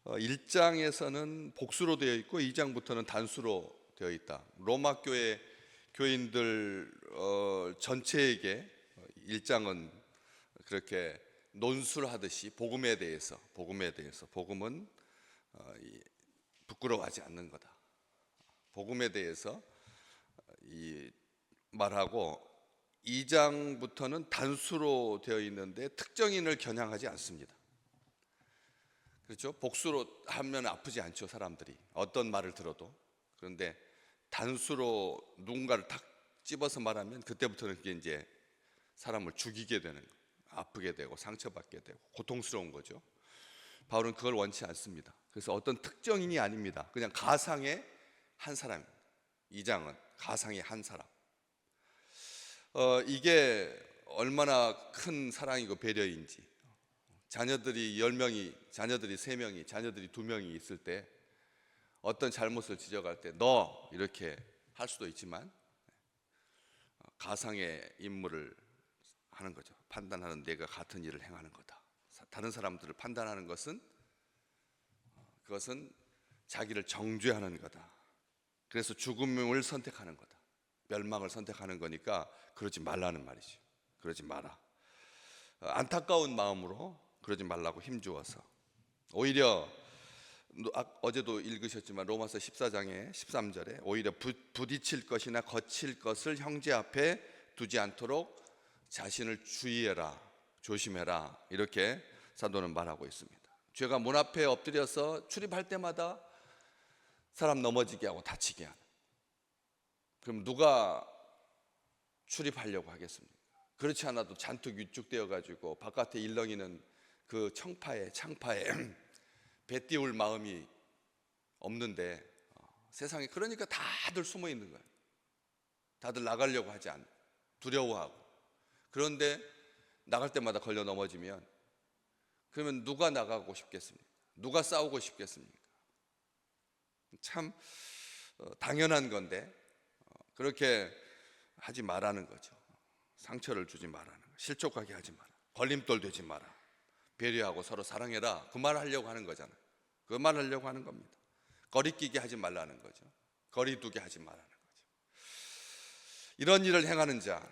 1장에서는 복수로 되어 있고 2장부터는 단수로 되어 있다. 로마 교회 교인들 전체에게 1장은 그렇게 논술하듯이 복음에 대해서 복음은 부끄러워하지 않는 거다. 복음에 대해서 말하고 2장부터는 단수로 되어 있는데 특정인을 겨냥하지 않습니다. 그렇죠? 복수로 하면 아프지 않죠, 사람들이. 어떤 말을 들어도. 그런데 단수로 누군가를 탁 집어서 말하면 그때부터는 그게 이제 사람을 죽이게 되는 거예요. 아프게 되고 상처받게 되고 고통스러운 거죠. 바울은 그걸 원치 않습니다. 그래서 어떤 특정인이 아닙니다. 그냥 가상의 한 사람입니다. 2장은 가상의 한 사람. 이게 얼마나 큰 사랑이고 배려인지. 자녀들이 10명이, 자녀들이 3명이, 자녀들이 2명이 있을 때 어떤 잘못을 지적할 때 너 이렇게 할 수도 있지만 가상의 인물을 하는 거죠. 판단하는 내가 같은 일을 행하는 거다. 다른 사람들을 판단하는 것은 그것은 자기를 정죄하는 거다. 그래서 죽음을 선택하는 거다. 멸망을 선택하는 거니까 그러지 말라는 말이죠. 그러지 마라. 안타까운 마음으로 그러지 말라고 힘주어서. 오히려 어제도 읽으셨지만 로마서 14장의 13절에 오히려 부딪힐 것이나 거칠 것을 형제 앞에 두지 않도록 자신을 주의해라, 조심해라, 이렇게 사도는 말하고 있습니다. 죄가 문 앞에 엎드려서 출입할 때마다 사람 넘어지게 하고 다치게 하는. 그럼 누가 출입하려고 하겠습니까? 그렇지 않아도 잔뜩 위축되어 가지고 바깥에 일렁이는 그 창파에 배 띄울 마음이 없는데 세상에 그러니까 다들 숨어 있는 거예요. 다들 나가려고 하지 않고 두려워하고. 그런데 나갈 때마다 걸려 넘어지면 그러면 누가 나가고 싶겠습니까? 누가 싸우고 싶겠습니까? 참 당연한 건데 그렇게 하지 말라는 거죠. 상처를 주지 말라는 거. 실족하게 하지 마라. 걸림돌 되지 마라. 배려하고 서로 사랑해라. 그 말 하려고 하는 거잖아요. 그 말 하려고 하는 겁니다. 거리끼게 하지 말라는 거죠. 거리두게 하지 말라는 거죠. 이런 일을 행하는 자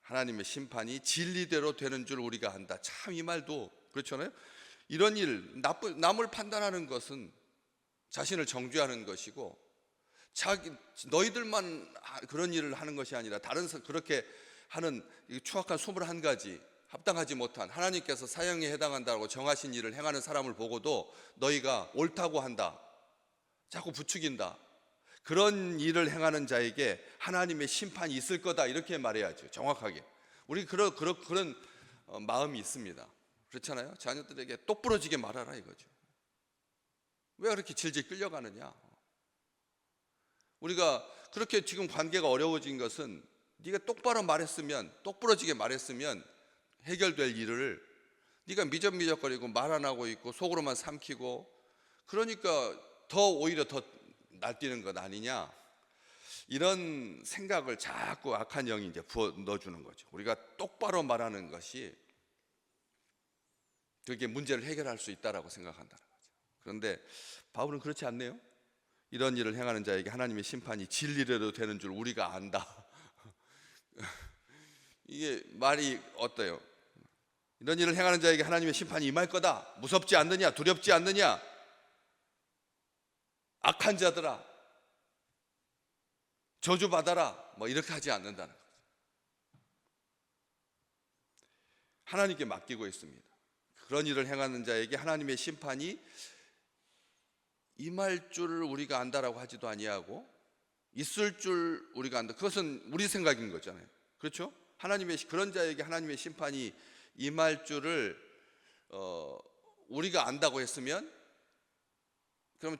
하나님의 심판이 진리대로 되는 줄 우리가 안다. 참 이 말도 그렇잖아요. 이런 일, 남을 판단하는 것은 자신을 정죄하는 것이고 너희들만 그런 일을 하는 것이 아니라 다른 그렇게 하는 추악한 21가지 합당하지 못한 하나님께서 사형에 해당한다고 정하신 일을 행하는 사람을 보고도 너희가 옳다고 한다, 자꾸 부추긴다, 그런 일을 행하는 자에게 하나님의 심판이 있을 거다, 이렇게 말해야죠. 정확하게. 우리 그런 마음이 있습니다. 그렇잖아요. 자녀들에게 똑부러지게 말하라 이거죠. 왜 그렇게 질질 끌려가느냐. 우리가 그렇게 지금 관계가 어려워진 것은 네가 똑바로 말했으면, 똑부러지게 말했으면 해결될 일을 네가 미적미적거리고 말 안 하고 있고 속으로만 삼키고, 그러니까 오히려 더 날뛰는 것 아니냐, 이런 생각을 자꾸 악한 영이 이제 부어 넣어주는 거죠. 우리가 똑바로 말하는 것이 그게 문제를 해결할 수 있다라고 생각한다는 거죠. 그런데 바울은 그렇지 않네요. 이런 일을 행하는 자에게 하나님의 심판이 진리대로 되는 줄 우리가 안다. 이게 말이 어때요? 이런 일을 행하는 자에게 하나님의 심판이 임할 거다. 무섭지 않느냐? 두렵지 않느냐? 악한 자들아, 저주받아라, 뭐 이렇게 하지 않는다는 거죠. 하나님께 맡기고 있습니다. 그런 일을 행하는 자에게 하나님의 심판이 임할 줄을 우리가 안다라고 하지도 아니하고 있을 줄 우리가 안다. 그것은 우리 생각인 거잖아요. 그렇죠? 그런 자에게 하나님의 심판이 임할 줄을 우리가 안다고 했으면, 그럼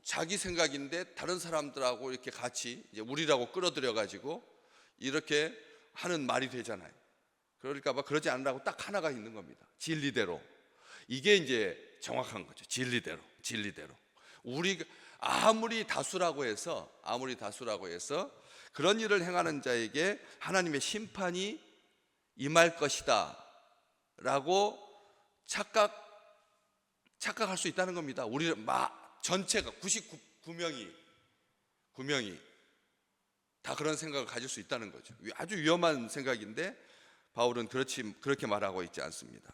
자기 생각인데 다른 사람들하고 이렇게 같이 이제 우리라고 끌어들여 가지고 이렇게 하는 말이 되잖아요. 그러니까 그러지 않으라고 딱 하나가 있는 겁니다. 진리대로. 이게 이제 정확한 거죠. 진리대로. 우리가 아무리 다수라고 해서 그런 일을 행하는 자에게 하나님의 심판이 임할 것이다 라고 착각할 수 있다는 겁니다. 우리 전체가 99명이 다 그런 생각을 가질 수 있다는 거죠. 아주 위험한 생각인데 바울은 그렇게 말하고 있지 않습니다.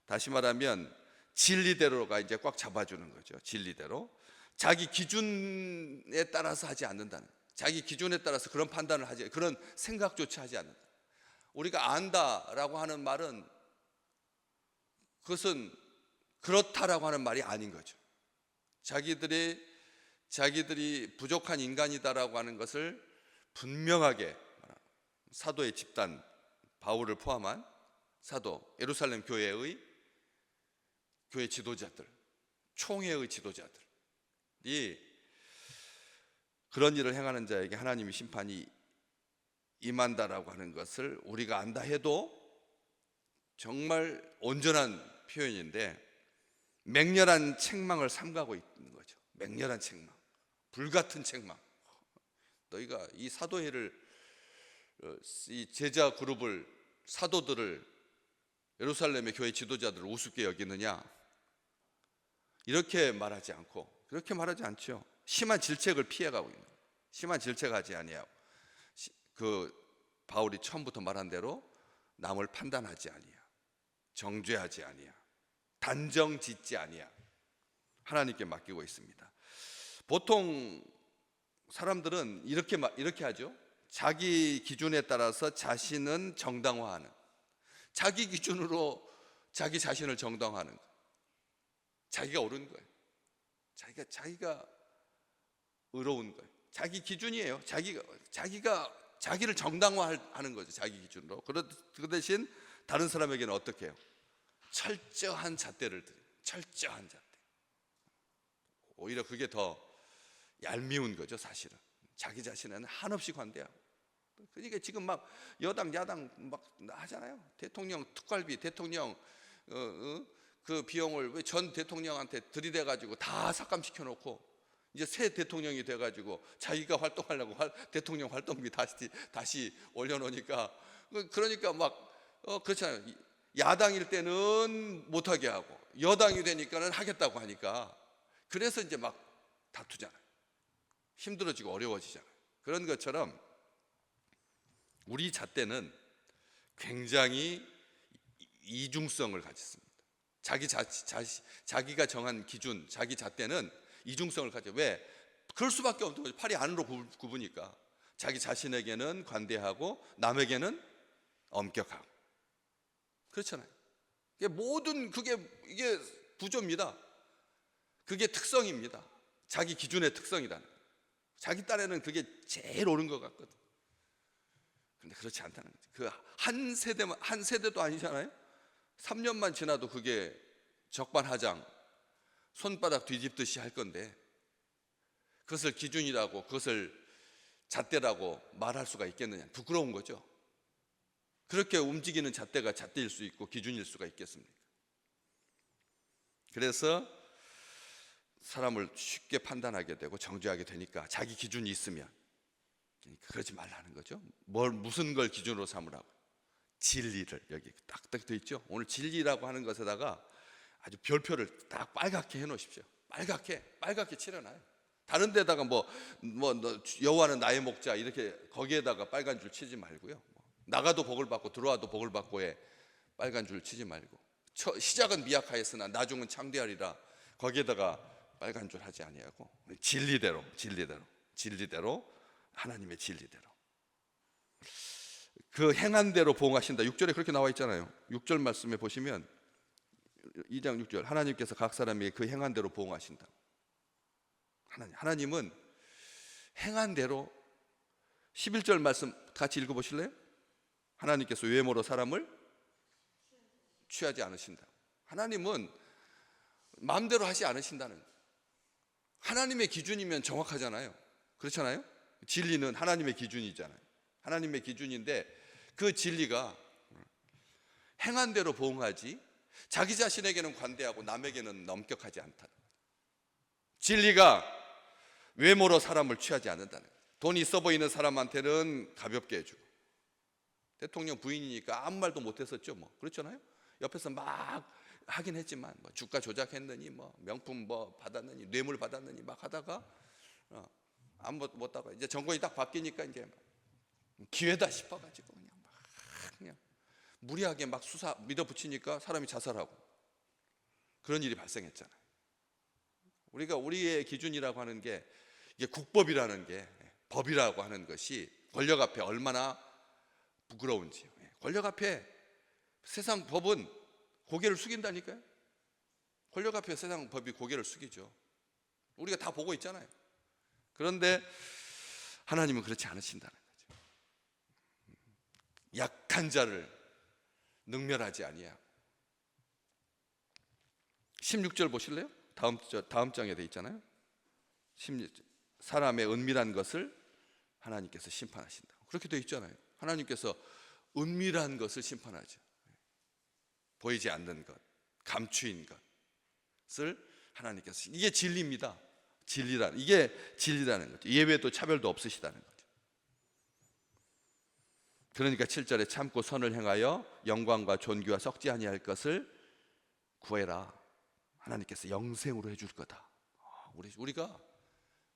다시 말하면 진리대로가 이제 꽉 잡아주는 거죠. 진리대로 자기 기준에 따라서 하지 않는다는, 자기 기준에 따라서 그런 판단을 하지, 그런 생각조차 하지 않는다. 우리가 안다라고 하는 말은 그것은 그렇다라고 하는 말이 아닌 거죠. 자기들이 부족한 인간이다라고 하는 것을 분명하게 사도의 집단, 바울을 포함한 사도, 예루살렘 교회 지도자들, 총회의 지도자들이 그런 일을 행하는 자에게 하나님의 심판이 임한다라고 하는 것을 우리가 안다 해도 정말 온전한 표현인데 맹렬한 책망을 삼가고 있는 거죠. 맹렬한 책망, 불같은 책망. 너희가 이 사도회를, 이 제자 그룹을, 사도들을, 예루살렘의 교회 지도자들을 우습게 여기느냐? 이렇게 말하지 않고, 그렇게 말하지 않죠. 심한 질책을 피해가고 있는, 심한 질책하지 아니하고, 그 바울이 처음부터 말한 대로 남을 판단하지 아니야, 정죄하지 아니야, 단정 짓지 아니야, 하나님께 맡기고 있습니다. 보통 사람들은 이렇게 하죠. 자기 기준에 따라서 자신은 정당화하는, 자기 기준으로 자기 자신을 정당화하는 거. 자기가 옳은 거예요. 자기가 의로운 거예요. 자기 기준이에요. 자기를 정당화하는 거죠. 자기 기준으로. 그 대신 다른 사람에게는 어떻게 해요? 철저한 잣대를 드려요. 철저한 잣대. 오히려 그게 더 얄미운 거죠. 사실은 자기 자신은 한없이 관대하고. 그러니까 지금 막 여당 야당 막 하잖아요. 대통령 특활비, 대통령 그 비용을 왜 전 대통령한테 들이대 가지고 다 삭감시켜 놓고 이제 새 대통령이 돼 가지고 자기가 활동하려고 대통령 활동비 다시 올려놓으니까, 그러니까 막 그렇잖아요. 야당일 때는 못하게 하고 여당이 되니까는 하겠다고 하니까, 그래서 이제 막 다투잖아요. 힘들어지고 어려워지잖아요. 그런 것처럼 우리 잣대는 굉장히 이중성을 가졌습니다. 자기가 정한 기준, 자기 잣대는 이중성을 가져. 왜? 그럴 수밖에 없는 거죠. 팔이 안으로 굽으니까. 자기 자신에게는 관대하고 남에게는 엄격하고. 그렇잖아요. 이게 부조입니다. 그게 특성입니다. 자기 기준의 특성이다. 자기 딴에는 그게 제일 옳은 것 같거든. 근데 그렇지 않다는 거죠. 그 한 세대도 아니잖아요. 3년만 지나도 그게 적반하장, 손바닥 뒤집듯이 할 건데, 그것을 기준이라고, 그것을 잣대라고 말할 수가 있겠느냐? 부끄러운 거죠. 그렇게 움직이는 잣대가 잣대일 수 있고 기준일 수가 있겠습니까? 그래서 사람을 쉽게 판단하게 되고 정죄하게 되니까 자기 기준이 있으면, 그러니까 그러지 말라는 거죠. 무슨 걸 기준으로 삼으라고? 진리를. 여기 딱딱 돼 있죠. 오늘 진리라고 하는 것에다가 아주 별표를 딱 빨갛게 해놓으십시오. 빨갛게 칠해놔요. 다른 데다가 여호와는 나의 목자 이렇게 거기에다가 빨간 줄 치지 말고요. 나가도 복을 받고 들어와도 복을 받고에 빨간 줄 치지 말고, 시작은 미약하였으나 나중은 창대하리라, 거기에다가 빨간 줄 하지 아니하고 진리대로 하나님의 진리대로 그 행한 대로 보응하신다. 6절에 그렇게 나와 있잖아요. 6절 말씀에 보시면 2장 6절, 하나님께서 각 사람에게 그 행한 대로 보응하신다. 하나님은 행한 대로. 11절 말씀 같이 읽어보실래요? 하나님께서 외모로 사람을 취하지 않으신다. 하나님은 마음대로 하지 않으신다는 거예요. 하나님의 기준이면 정확하잖아요. 그렇잖아요. 진리는 하나님의 기준이잖아요. 하나님의 기준인데 그 진리가 행한 대로 보응하지 자기 자신에게는 관대하고 남에게는 엄격하지 않다. 진리가 외모로 사람을 취하지 않는다는 거예요. 돈이 있어 보이는 사람한테는 가볍게 해주고, 대통령 부인이니까 아무 말도 못했었죠. 그렇잖아요. 옆에서 막 하긴 했지만 뭐 주가 조작했느니 뭐 명품 뭐 받았느니 뇌물 받았느니 막 하다가 아무 못 하고 이제 정권이 딱 바뀌니까 이제 기회다 싶어가지고 그냥 무리하게 막 수사 밀어붙이니까 사람이 자살하고 그런 일이 발생했잖아요. 우리가 우리의 기준이라고 하는 게 이게 국법이라는 게 법이라고 하는 것이 권력 앞에 얼마나 부끄러운지요. 권력 앞에 세상 법은 고개를 숙인다니까요. 권력 앞에 세상 법이 고개를 숙이죠. 우리가 다 보고 있잖아요. 그런데 하나님은 그렇지 않으신다는 거죠. 약한 자를 능멸하지 아니하고. 16절 보실래요? 다음 장에 돼 있잖아요. 16절. 사람의 은밀한 것을 하나님께서 심판하신다. 그렇게 돼 있잖아요. 하나님께서 은밀한 것을 심판하죠. 보이지 않는 것, 감추인 것을 하나님께서, 이게 진리입니다. 이게 진리라는 거죠. 예외도 차별도 없으시다는 거죠. 그러니까 7절에 참고 선을 행하여 영광과 존귀와 썩지 아니할 것을 구해라. 하나님께서 영생으로 해줄 거다. 우리가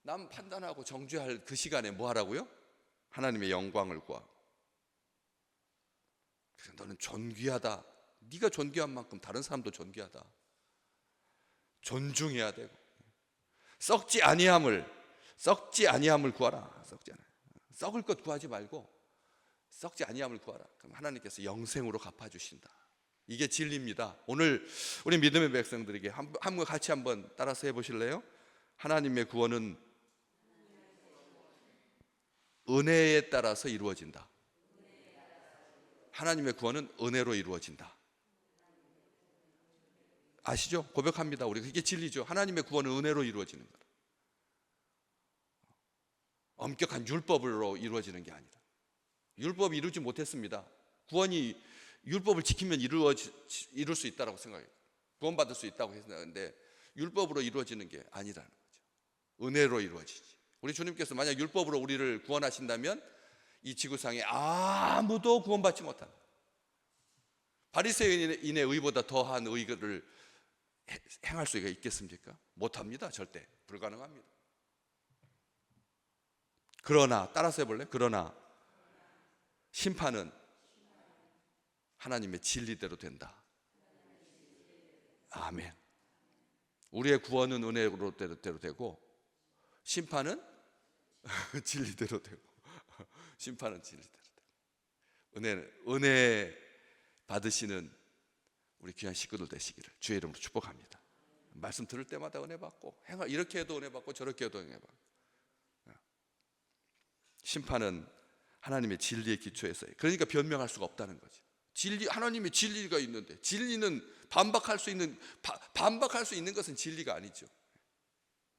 남 판단하고 정죄할 그 시간에 뭐 하라고요? 하나님의 영광을 구하고. 그래서 너는 존귀하다. 네가 존귀한 만큼 다른 사람도 존귀하다. 존중해야 되고. 썩지 아니함을 구하라. 썩을 것 구하지 말고 썩지 아니함을 구하라. 그럼 하나님께서 영생으로 갚아주신다. 이게 진리입니다. 오늘 우리 믿음의 백성들에게 한번 같이 한번 따라서 해보실래요? 하나님의 구원은 은혜에 따라서 이루어진다. 하나님의 구원은 은혜로 이루어진다. 아시죠? 고백합니다. 우리 그게 진리죠. 하나님의 구원은 은혜로 이루어지는 거다. 엄격한 율법으로 이루어지는 게 아니다. 율법이 이루지 못했습니다. 구원이 율법을 지키면 이룰 수 있다고 생각해요. 구원받을 수 있다고 했는데 율법으로 이루어지는 게 아니라는 거죠. 은혜로 이루어지지. 우리 주님께서 만약 율법으로 우리를 구원하신다면 이 지구상에 아무도 구원받지 못한다. 바리새인의 의보다 더한 의를 행할 수가 있겠습니까? 못합니다. 절대 불가능합니다. 그러나 따라서 해볼래? 그러나 심판은 하나님의 진리대로 된다. 아멘. 우리의 구원은 은혜로 되고 심판은 진리대로 되고 심판은 진리대로 되고 은혜 받으시는 우리 귀한 식구들 되시기를 주의 이름으로 축복합니다. 말씀 들을 때마다 은혜 받고 이렇게 해도 은혜 받고 저렇게 해도 은혜 받고. 심판은 하나님의 진리의 기초에서, 그러니까 변명할 수가 없다는 거죠. 하나님의 진리가 있는데 진리는 반박할 수 있는 것은 진리가 아니죠.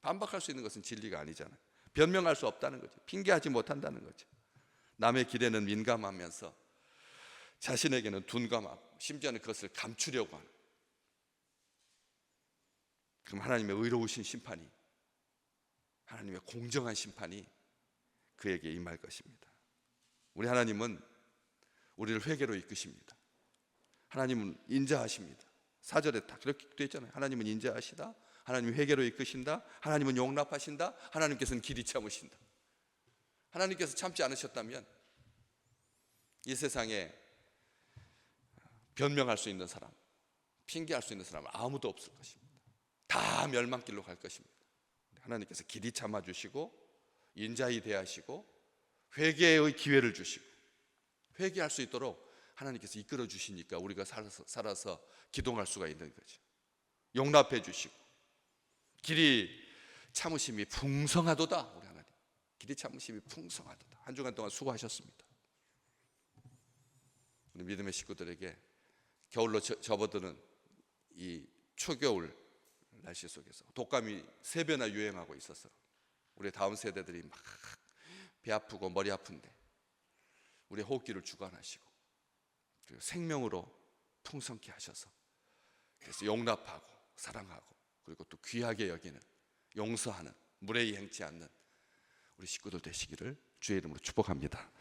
반박할 수 있는 것은 진리가 아니잖아요. 변명할 수 없다는 거죠. 핑계하지 못한다는 거죠. 남의 길에는 민감하면서 자신에게는 둔감하고 심지어는 그것을 감추려고 하는. 그럼 하나님의 의로우신 심판이, 하나님의 공정한 심판이 그에게 임할 것입니다. 우리 하나님은 우리를 회개로 이끄십니다. 하나님은 인자하십니다. 4절에 다 그렇게 되어 있잖아요. 하나님은 인자하시다. 하나님은 회개로 이끄신다. 하나님은 용납하신다. 하나님께서는 길이 참으신다. 하나님께서 참지 않으셨다면 이 세상에 변명할 수 있는 사람, 핑계할 수 있는 사람은 아무도 없을 것입니다. 다 멸망길로 갈 것입니다. 하나님께서 길이 참아주시고 인자히 대하시고 회개의 기회를 주시고 회개할 수 있도록 하나님께서 이끌어 주시니까 우리가 살아서 기동할 수가 있는 거죠. 용납해 주시고 길이 참으심이 풍성하도다. 우리 하나님 길이 참으심이 풍성하도다. 한 주간 동안 수고하셨습니다. 우리 믿음의 식구들에게 겨울로 접어드는 이 초겨울 날씨 속에서 독감이 3배나 유행하고 있어서 우리 다음 세대들이 막 배 아프고 머리 아픈데 우리 호흡기를 주관하시고 그리고 생명으로 풍성케 하셔서 그래서 용납하고 사랑하고 그리고 또 귀하게 여기는, 용서하는, 무례히 행치 않는 우리 식구들 되시기를 주의 이름으로 축복합니다.